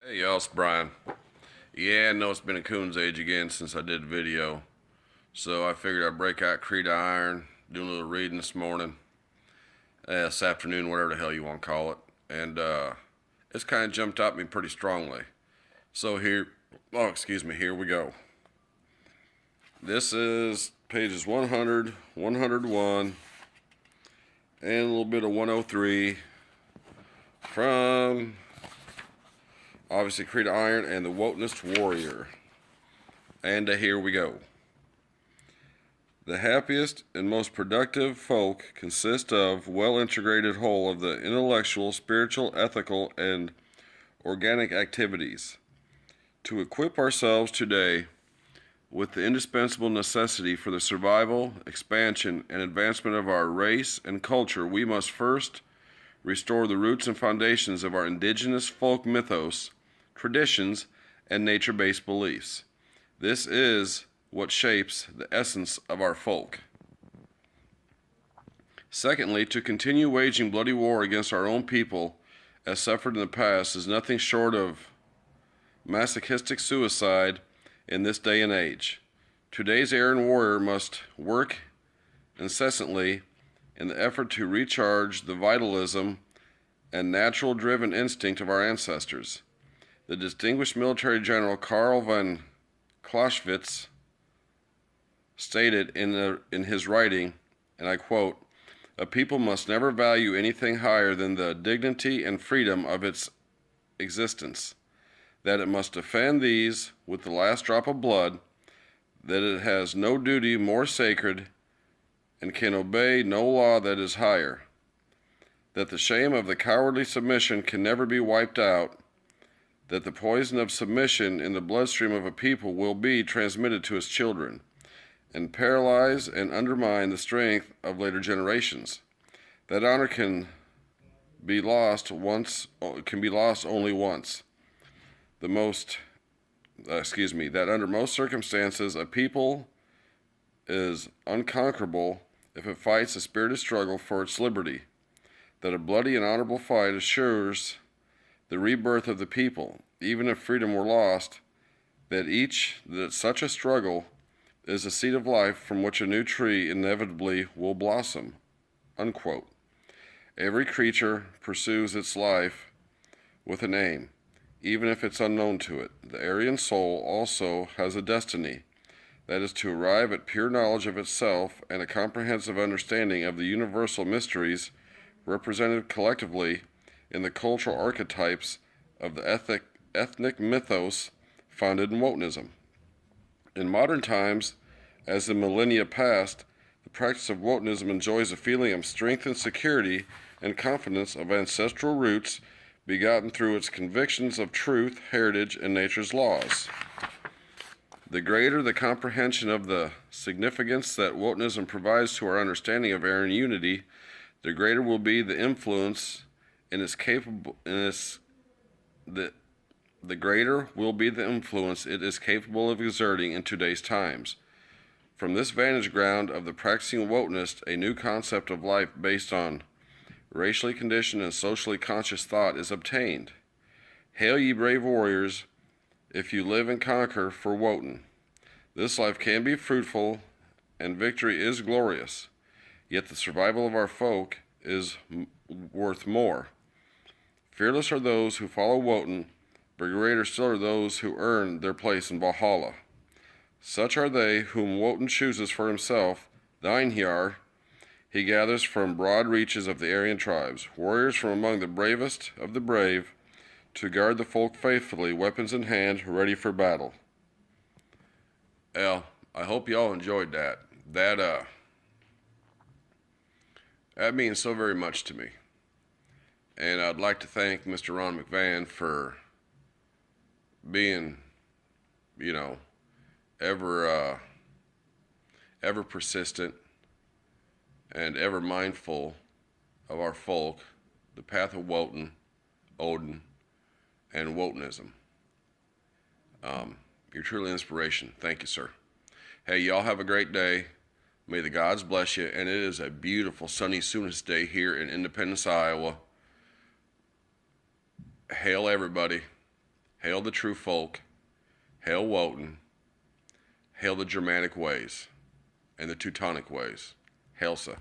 Hey y'all, it's Brian. Yeah, I know it's been a coon's age again since I did a video. So I figured I'd break out Creed of Iron, do a little reading this morning, this afternoon, whatever the hell you want to call it. And it's kind of jumped out at me pretty strongly. So here we go. This is pages 100, 101, and a little bit of 103 from obviously Creed of Iron and the Wotanist Warrior. And here we go. The happiest and most productive folk consist of well-integrated whole of the intellectual, spiritual, ethical, and organic activities. To equip ourselves today with the indispensable necessity for the survival, expansion, and advancement of our race and culture, we must first restore the roots and foundations of our indigenous folk mythos, traditions, and nature-based beliefs. This is what shapes the essence of our folk. Secondly, to continue waging bloody war against our own people, as suffered in the past, is nothing short of masochistic suicide in this day and age. Today's Aryan warrior must work incessantly in the effort to recharge the vitalism and natural-driven instinct of our ancestors. The distinguished military general Karl von Clausewitz stated in his writing, and I quote, "A people must never value anything higher than the dignity and freedom of its existence, that it must defend these with the last drop of blood, that it has no duty more sacred and can obey no law that is higher, that the shame of the cowardly submission can never be wiped out, that the poison of submission in the bloodstream of a people will be transmitted to its children, and paralyze and undermine the strength of later generations. That honor can be lost only once. That under most circumstances a people is unconquerable if it fights a spirited struggle for its liberty. That a bloody and honorable fight assures the rebirth of the people, even if freedom were lost, that such a struggle is a seed of life from which a new tree inevitably will blossom." Unquote. Every creature pursues its life with an aim, even if it's unknown to it. The Aryan soul also has a destiny, that is to arrive at pure knowledge of itself and a comprehensive understanding of the universal mysteries represented collectively in the cultural archetypes of the ethnic mythos founded in Wotanism. In modern times, as in millennia past, the practice of Wotanism enjoys a feeling of strength and security and confidence of ancestral roots begotten through its convictions of truth, heritage, and nature's laws. The greater the comprehension of the significance that Wotanism provides to our understanding of Aryan unity, the greater will be the influence the greater will be the influence it is capable of exerting in today's times. From this vantage ground of the practicing Wotanist, a new concept of life based on racially conditioned and socially conscious thought is obtained. Hail ye brave warriors, if you live and conquer for Wotan. This life can be fruitful and victory is glorious, yet the survival of our folk is worth more. Fearless are those who follow Wotan, but greater still are those who earn their place in Valhalla. Such are they whom Wotan chooses for himself, the Einhjar. He gathers from broad reaches of the Aryan tribes, warriors from among the bravest of the brave, to guard the folk faithfully, weapons in hand, ready for battle. Well, I hope y'all enjoyed that. That means so very much to me. And I'd like to thank Mr. Ron McVan for being, ever persistent and ever mindful of our folk, the path of Wotan, Odin, and Wotanism. You're truly an inspiration. Thank you, sir. Hey, y'all have a great day. May the gods bless you. And it is a beautiful sunny Soonest day here in Independence, Iowa. Hail everybody. Hail the true folk. Hail Wotan. Hail the Germanic ways and the Teutonic ways. Hail, sir.